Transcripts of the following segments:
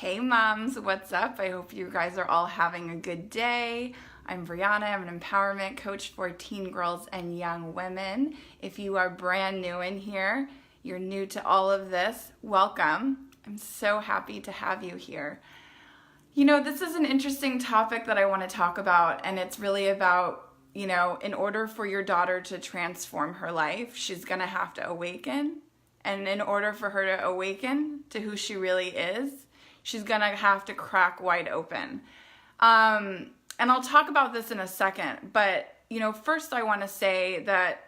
Hey moms, what's up? I hope you guys are all having a good day. I'm Brianna. I'm an empowerment coach for teen girls and young women. If you are brand new in here, you're new to all of this, welcome. I'm so happy to have you here. You know, this is an interesting topic that I want to talk about, and it's really about, in order for your daughter to transform her life, she's going to have to awaken. And in order for her to awaken to who she really is, she's going to have to crack wide open. And I'll talk about this in a second, but, first I want to say that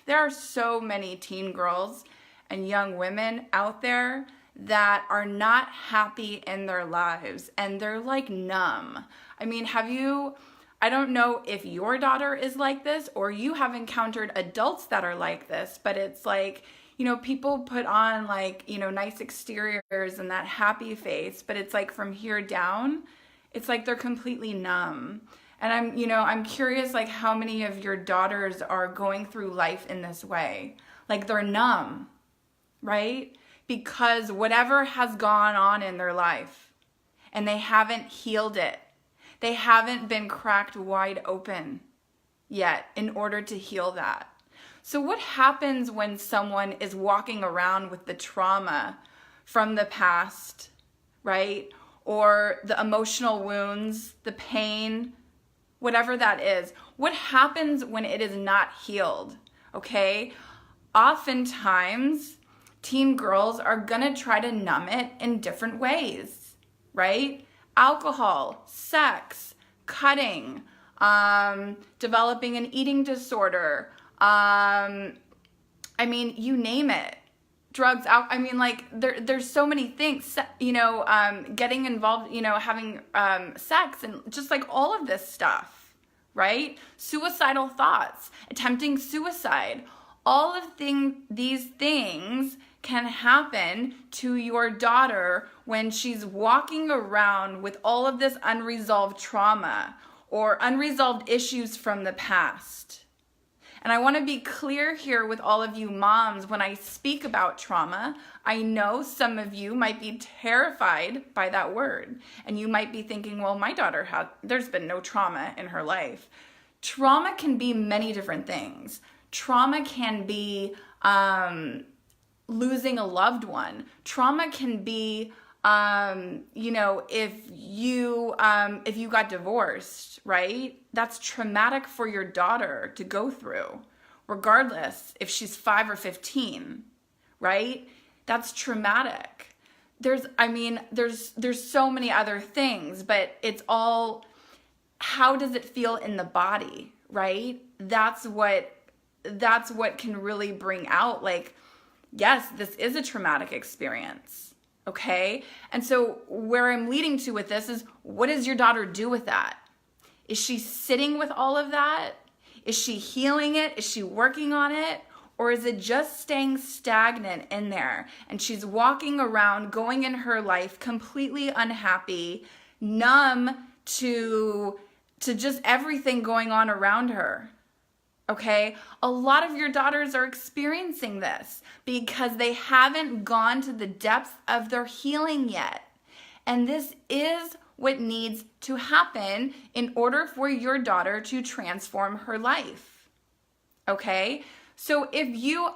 there are so many teen girls and young women out there that are not happy in their lives, and they're like numb. I mean, I don't know if your daughter is like this or you have encountered adults that are like this, but it's like, people put on nice exteriors and that happy face, but it's like from here down, it's like they're completely numb. And I'm curious, how many of your daughters are going through life in this way? Like they're numb, right? Because whatever has gone on in their life and they haven't healed it, they haven't been cracked wide open yet in order to heal that. So what happens when someone is walking around with the trauma from the past, right? Or the emotional wounds, the pain, whatever that is. What happens when it is not healed, okay? Oftentimes, teen girls are gonna try to numb it in different ways, right? Alcohol, sex, cutting, developing an eating disorder, you name it. Drugs, there's so many things, getting involved, having sex and just like all of this stuff, right? Suicidal thoughts, attempting suicide. All of these things can happen to your daughter when she's walking around with all of this unresolved trauma or unresolved issues from the past. And I want to be clear here with all of you moms, when I speak about trauma, I know some of you might be terrified by that word. And you might be thinking, well, my daughter there's been no trauma in her life. Trauma can be many different things. Trauma can be losing a loved one. Trauma can be, if you got divorced, right? That's traumatic for your daughter to go through, regardless if she's 5 or 15, right? That's traumatic. There's so many other things, but it's all, how does it feel in the body, right? That's what can really bring out, yes, this is a traumatic experience, okay? And so where I'm leading to with this is, what does your daughter do with that? Is she sitting with all of that? Is she healing it? Is she working on it? Or is it just staying stagnant in there? And she's walking around, going in her life completely unhappy, numb to just everything going on around her. Okay, a lot of your daughters are experiencing this because they haven't gone to the depths of their healing yet. And this is what needs to happen in order for your daughter to transform her life. Okay, so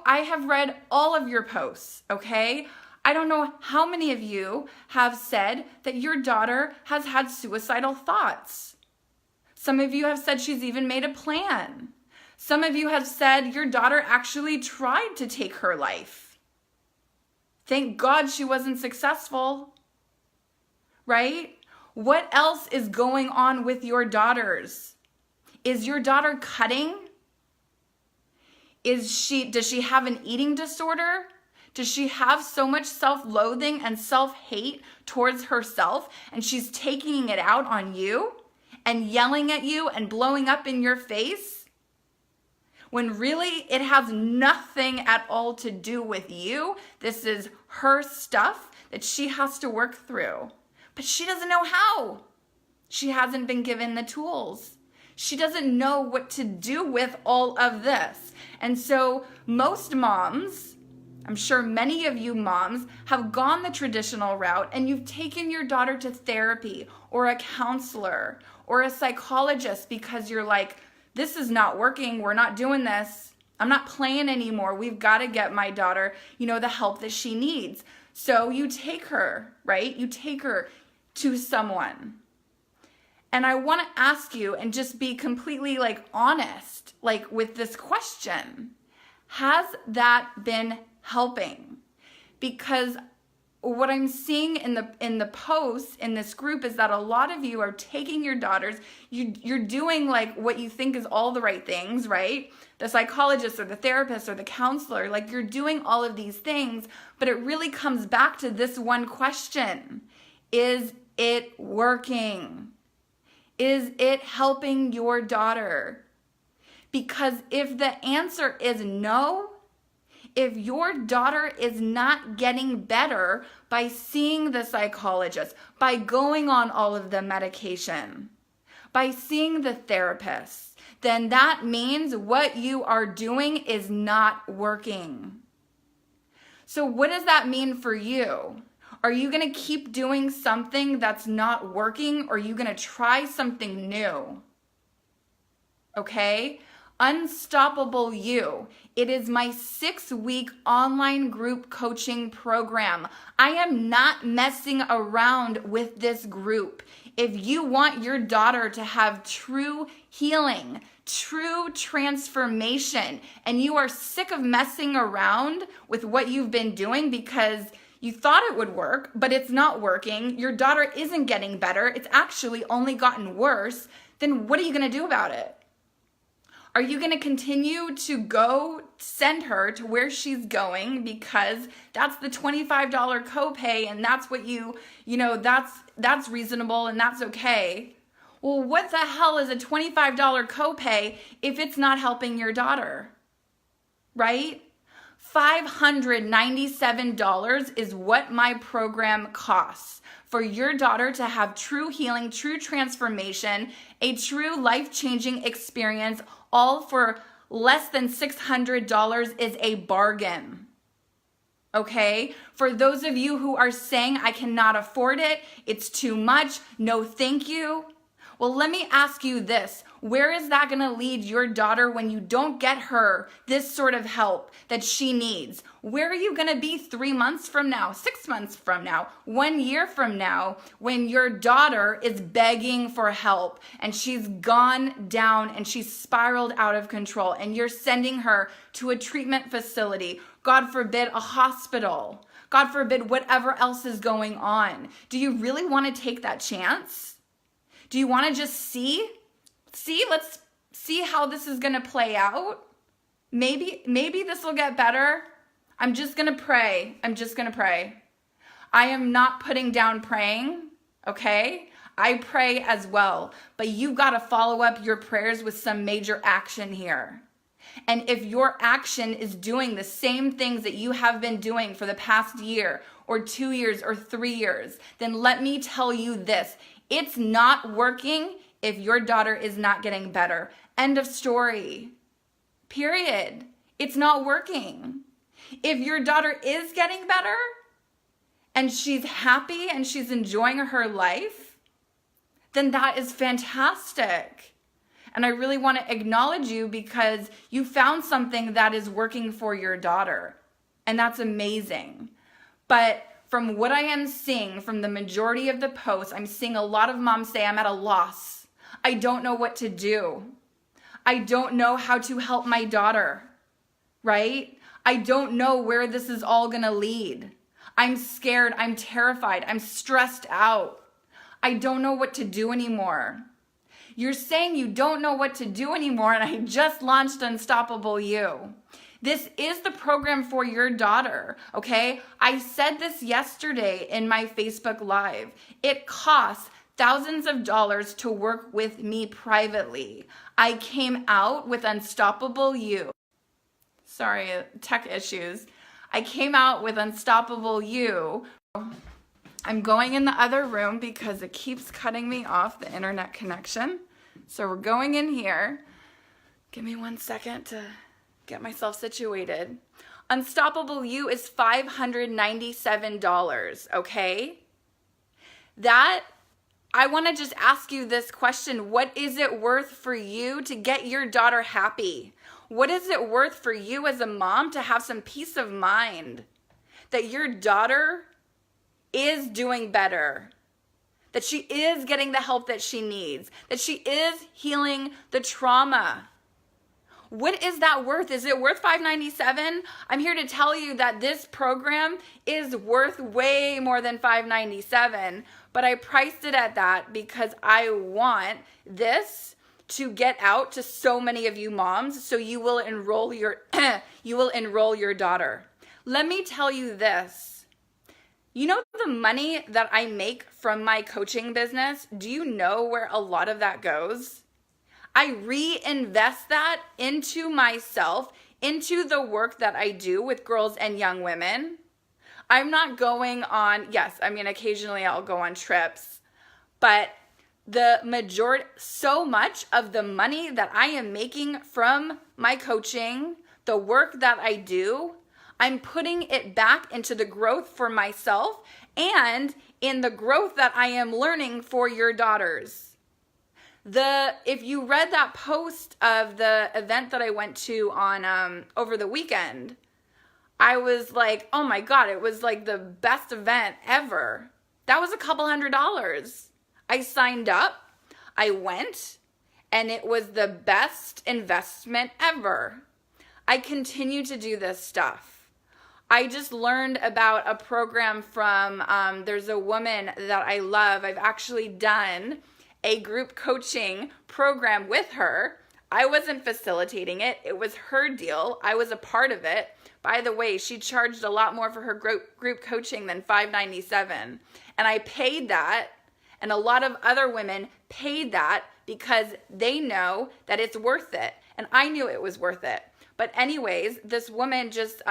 I have read all of your posts, okay? I don't know how many of you have said that your daughter has had suicidal thoughts. Some of you have said she's even made a plan. Some of you have said your daughter actually tried to take her life. Thank God she wasn't successful, right? What else is going on with your daughters? Is your daughter cutting? Does she have an eating disorder? Does she have so much self-loathing and self-hate towards herself, and she's taking it out on you and yelling at you and blowing up in your face? When really it has nothing at all to do with you. This is her stuff that she has to work through. But she doesn't know how. She hasn't been given the tools. She doesn't know what to do with all of this. And so most moms, I'm sure many of you moms have gone the traditional route and you've taken your daughter to therapy or a counselor or a psychologist because you're like, this is not working. We're not doing this. I'm not playing anymore. We've got to get my daughter, the help that she needs. So you take her, right? You take her to someone. And I want to ask you and just be completely honest, with this question. Has that been helping? Because what I'm seeing in the posts in this group is that a lot of you are taking your daughters, you're doing what you think is all the right things, right? The psychologist or the therapist or the counselor, you're doing all of these things, but it really comes back to this one question. Is it working? Is it helping your daughter? Because if the answer is no, if your daughter is not getting better by seeing the psychologist, by going on all of the medication, by seeing the therapist, then that means what you are doing is not working. So what does that mean for you? Are you going to keep doing something that's not working, or are you going to try something new? Okay? Unstoppable You. It is my 6-week online group coaching program. I am not messing around with this group. If you want your daughter to have true healing, true transformation, and you are sick of messing around with what you've been doing because you thought it would work, but it's not working, your daughter isn't getting better, it's actually only gotten worse, then what are you going to do about it? Are you going to continue to go send her to where she's going because that's the $25 copay and that's what that's reasonable and that's okay? Well, what the hell is a $25 copay if it's not helping your daughter? Right? $597 is what my program costs for your daughter to have true healing, true transformation, a true life-changing experience, all for less than $600 is a bargain. Okay? For those of you who are saying, I cannot afford it, it's too much, no thank you. Well, let me ask you this. Where is that going to lead your daughter when you don't get her this sort of help that she needs? Where are you going to be 3 months from now, 6 months from now, 1 year from now, when your daughter is begging for help and she's gone down and she's spiraled out of control and you're sending her to a treatment facility, God forbid, a hospital, God forbid, whatever else is going on? Do you really want to take that chance? Do you want to just see? Let's see how this is going to play out. Maybe this will get better. I'm just going to pray. I am not putting down praying, okay? I pray as well, but you got to follow up your prayers with some major action here. And if your action is doing the same things that you have been doing for the past year or 2 years or 3 years, then let me tell you this. It's not working if your daughter is not getting better. End of story. Period. It's not working. If your daughter is getting better and she's happy and she's enjoying her life, then that is fantastic. And I really want to acknowledge you because you found something that is working for your daughter. And that's amazing. But from what I am seeing from the majority of the posts, I'm seeing a lot of moms say, I'm at a loss. I don't know what to do. I don't know how to help my daughter, right? I don't know where this is all going to lead. I'm scared. I'm terrified. I'm stressed out. I don't know what to do anymore. You're saying you don't know what to do anymore, and I just launched Unstoppable You. This is the program for your daughter, okay? I said this yesterday in my Facebook Live. It costs thousands of dollars to work with me privately. I came out with Unstoppable You. Sorry, tech issues. I came out with Unstoppable You. I'm going in the other room because it keeps cutting me off, the internet connection. So we're going in here. Give me 1 second to get myself situated. Unstoppable You is $597, okay? That, I want to just ask you this question. What is it worth for you to get your daughter happy? What is it worth for you as a mom to have some peace of mind that your daughter is doing better, that she is getting the help that she needs, that she is healing the trauma? What is that worth? Is it worth $597? I'm here to tell you that this program is worth way more than $597, but I priced it at that because I want this to get out to so many of you moms, so you will enroll your daughter. Let me tell you this. You know the money that I make from my coaching business? Do you know where a lot of that goes? I reinvest that into myself, into the work that I do with girls and young women. I'm not going on, yes, I mean, occasionally I'll go on trips, but the majority, so much of the money that I am making from my coaching, the work that I do, I'm putting it back into the growth for myself and in the growth that I am learning for your daughters. If you read that post of the event that I went to on over the weekend, I was like, oh my God, it was like the best event ever. That was $200. I signed up, I went, and it was the best investment ever. I continue to do this stuff. I just learned about a program from, there's a woman that I love. I've actually done a group coaching program with her. I wasn't facilitating it. It was her deal. I was a part of it. By the way, she charged a lot more for her group coaching than $597. And I paid that, and a lot of other women paid that because they know that it's worth it. And I knew it was worth it. But anyways, this woman just,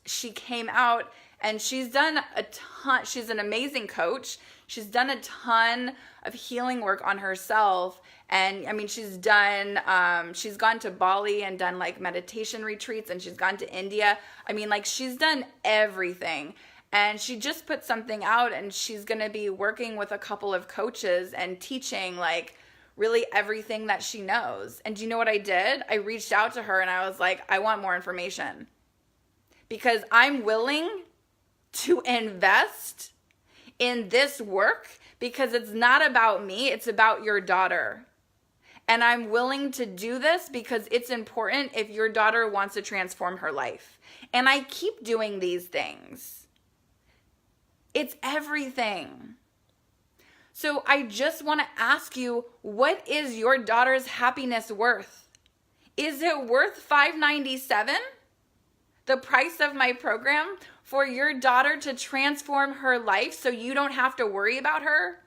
she came out and she's done a ton. She's an amazing coach. She's done a ton of healing work on herself. And I mean, she's gone to Bali and done like meditation retreats, and she's gone to India. I mean, like, she's done everything. And she just put something out, and she's going to be working with a couple of coaches and teaching like really everything that she knows. And do you know what I did? I reached out to her and I was like, I want more information, because I'm willing to invest in this work, because it's not about me, it's about your daughter. And I'm willing to do this because it's important if your daughter wants to transform her life. And I keep doing these things. It's everything. So I just want to ask you, what is your daughter's happiness worth? Is it worth $597? The price of my program for your daughter to transform her life so you don't have to worry about her?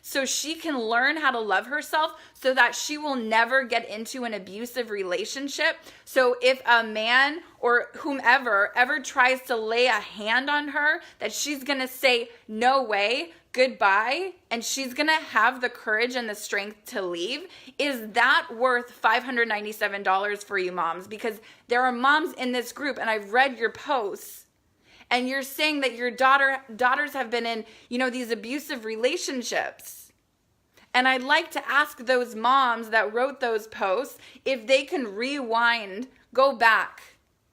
So she can learn how to love herself, so that she will never get into an abusive relationship. So if a man or whomever ever tries to lay a hand on her, that she's going to say, no way, goodbye, and she's going to have the courage and the strength to leave. Is that worth $597 for you moms? Because there are moms in this group, and I've read your posts, and you're saying that your daughters have been in, these abusive relationships. And I'd like to ask those moms that wrote those posts if they can rewind, go back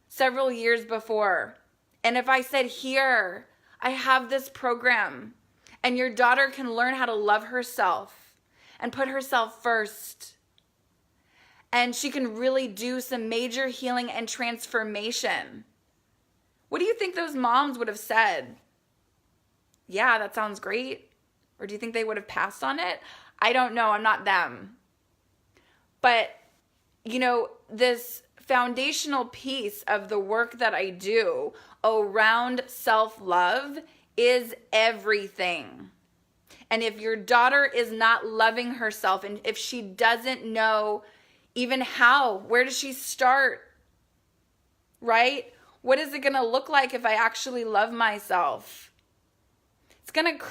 several years before. And if I said, here, I have this program, and your daughter can learn how to love herself and put herself first, and she can really do some major healing and transformation. What do you think those moms would have said? Yeah, that sounds great. Or do you think they would have passed on it? I don't know. I'm not them. But, this foundational piece of the work that I do around self-love is everything. And if your daughter is not loving herself, and if she doesn't know even how, where does she start? Right? What is it going to look like if I actually love myself? It's going to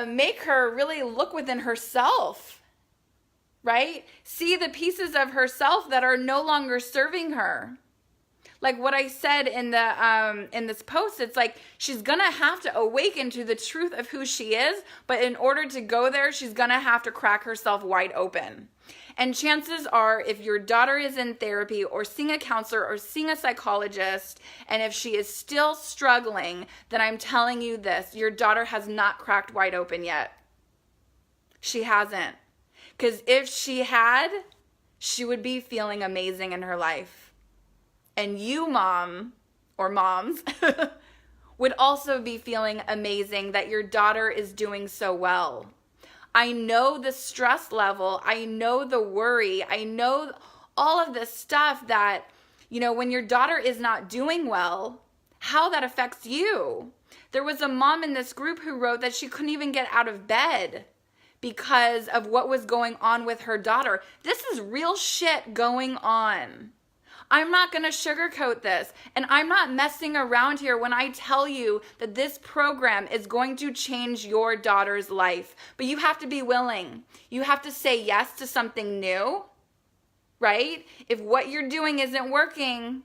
make her really look within herself. right? See the pieces of herself that are no longer serving her. Like what I said in this post, it's like she's gonna have to awaken to the truth of who she is, but in order to go there, she's gonna have to crack herself wide open. And chances are, if your daughter is in therapy or seeing a counselor or seeing a psychologist, and if she is still struggling, then I'm telling you this, your daughter has not cracked wide open yet. She hasn't. Because if she had, she would be feeling amazing in her life. And you, mom, or moms, would also be feeling amazing that your daughter is doing so well. I know the stress level. I know the worry. I know all of this stuff that, when your daughter is not doing well, how that affects you. There was a mom in this group who wrote that she couldn't even get out of bed because of what was going on with her daughter. This is real shit going on. I'm not going to sugarcoat this, and I'm not messing around here when I tell you that this program is going to change your daughter's life. But you have to be willing. You have to say yes to something new, right? If what you're doing isn't working,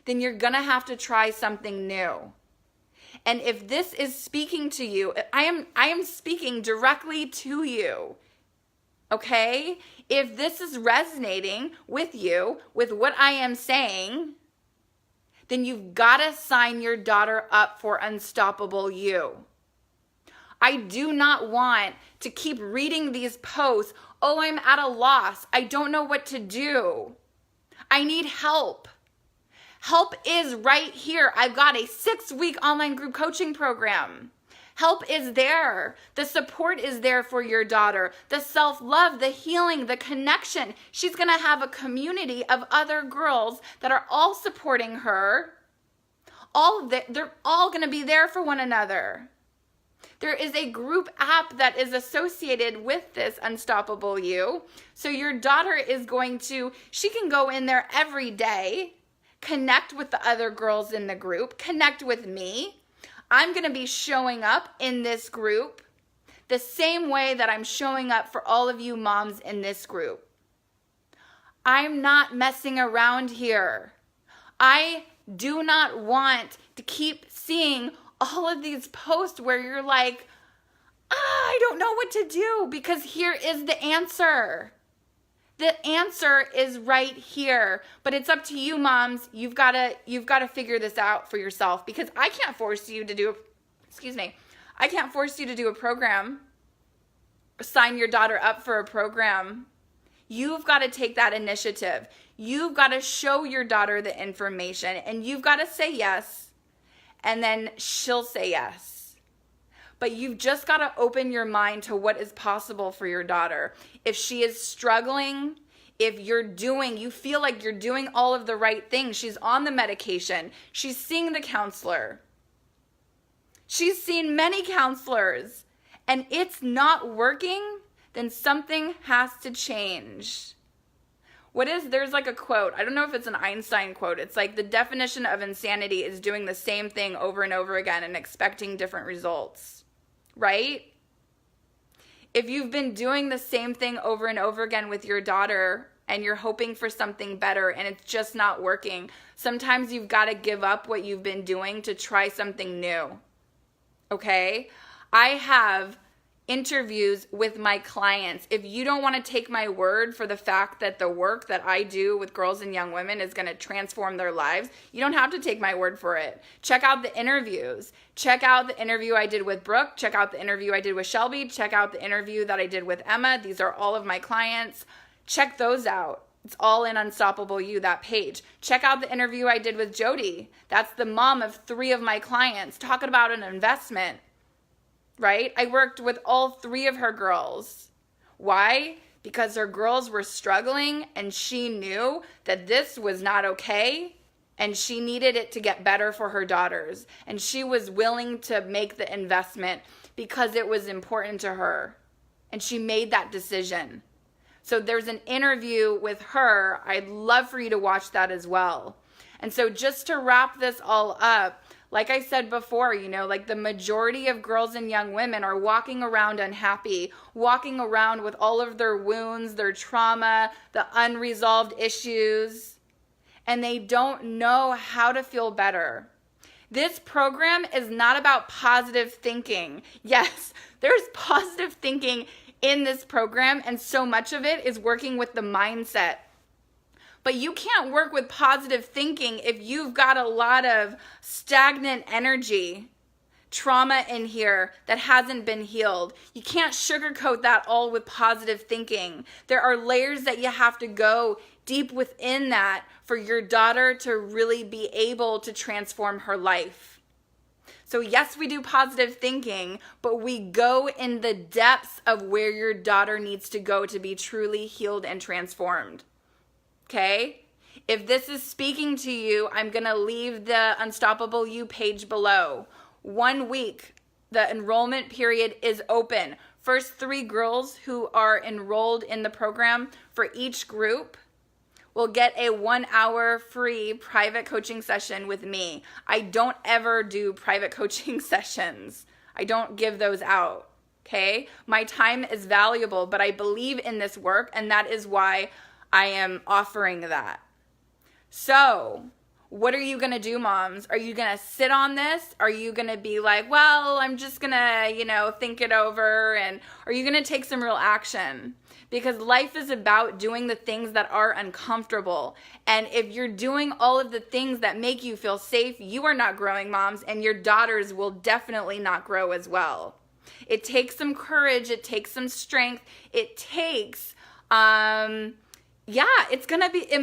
then you're going to have to try something new. And if this is speaking to you, I am speaking directly to you. Okay? If this is resonating with you, with what I am saying, then you've got to sign your daughter up for Unstoppable You. I do not want to keep reading these posts. Oh, I'm at a loss. I don't know what to do. I need help. Help is right here. I've got a 6-week online group coaching program. Help is there. The support is there for your daughter. The self-love, the healing, the connection. She's going to have a community of other girls that are all supporting her. They're all going to be there for one another. There is a group app that is associated with this Unstoppable You. So your daughter is she can go in there every day, connect with the other girls in the group, connect with me. I'm going to be showing up in this group the same way that I'm showing up for all of you moms in this group. I'm not messing around here. I do not want to keep seeing all of these posts where you're like, I don't know what to do, because here is the answer. The answer is right here, but it's up to you, moms. You've got to figure this out for yourself, because I can't force you to do a program, sign your daughter up for a program. You've got to take that initiative. You've got to show your daughter the information, and you've got to say yes, and then she'll say yes. But you've just got to open your mind to what is possible for your daughter. If she is struggling, if you feel like you're doing all of the right things, she's on the medication, she's seeing the counselor, she's seen many counselors, and it's working, then something has to change. There's like a quote, I don't know if it's an Einstein quote, it's like the definition of insanity is doing the same thing over and over again and expecting different results. Right? If you've been doing the same thing over and over again with your daughter and you're hoping for something better and it's just not working, sometimes you've got to give up what you've been doing to try something new. Okay? I have interviews with my clients. If you don't want to take my word for the fact that the work that I do with girls and young women is going to transform their lives, you don't have to take my word for it. Check out the interviews. Check out the interview I did with Brooke. Check out the interview I did with Shelby. Check out the interview that I did with Emma. These are all of my clients. Check those out. It's all in Unstoppable You, that page. Check out the interview I did with Jody. That's the mom of 3 of my clients, talking about an investment. Right? I worked with all 3 of her girls. Why? Because her girls were struggling and she knew that this was not okay and she needed it to get better for her daughters. And she was willing to make the investment because it was important to her. And she made that decision. So there's an interview with her. I'd love for you to watch that as well. And so just to wrap this all up, like I said before, like the majority of girls and young women are walking around unhappy, walking around with all of their wounds, their trauma, the unresolved issues, and they don't know how to feel better. This program is not about positive thinking. Yes, there's positive thinking in this program, and so much of it is working with the mindset. But you can't work with positive thinking if you've got a lot of stagnant energy, trauma in here that hasn't been healed. You can't sugarcoat that all with positive thinking. There are layers that you have to go deep within that for your daughter to really be able to transform her life. So yes, we do positive thinking, but we go in the depths of where your daughter needs to go to be truly healed and transformed. Okay? If this is speaking to you, I'm going to leave the Unstoppable You page below. 1 week, the enrollment period is open. First 3 girls who are enrolled in the program for each group will get a 1-hour free private coaching session with me. I don't ever do private coaching sessions. I don't give those out. Okay? My time is valuable, but I believe in this work, and that is why I am offering that. So, what are you going to do, moms? Are you going to sit on this? Are you going to be like, well, I'm just going to, think it over? And are you going to take some real action? Because life is about doing the things that are uncomfortable. And if you're doing all of the things that make you feel safe, you are not growing, moms, and your daughters will definitely not grow as well. It takes some courage. It takes some strength. It takes, it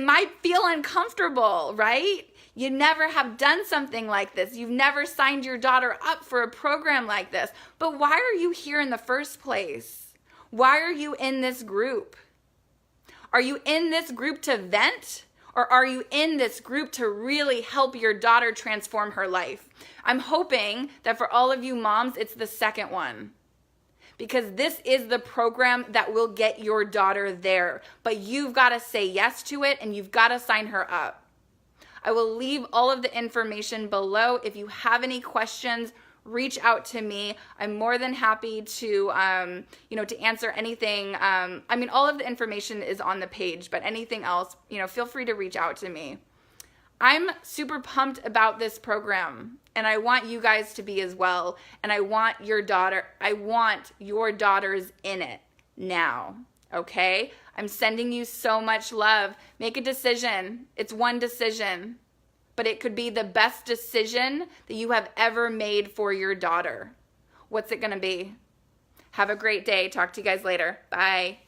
might feel uncomfortable, right? You never have done something like this. You've never signed your daughter up for a program like this. But why are you here in the first place? Why are you in this group? Are you in this group to vent? Or are you in this group to really help your daughter transform her life? I'm hoping that for all of you moms, it's the second one. Because this is the program that will get your daughter there. But you've got to say yes to it, and you've got to sign her up. I will leave all of the information below. If you have any questions, reach out to me. I'm more than happy to, to answer anything. All of the information is on the page, but anything else, feel free to reach out to me. I'm super pumped about this program, and I want you guys to be as well. And I want your daughters in it now, okay? I'm sending you so much love. Make a decision. It's one decision, but it could be the best decision that you have ever made for your daughter. What's it gonna be? Have a great day. Talk to you guys later. Bye.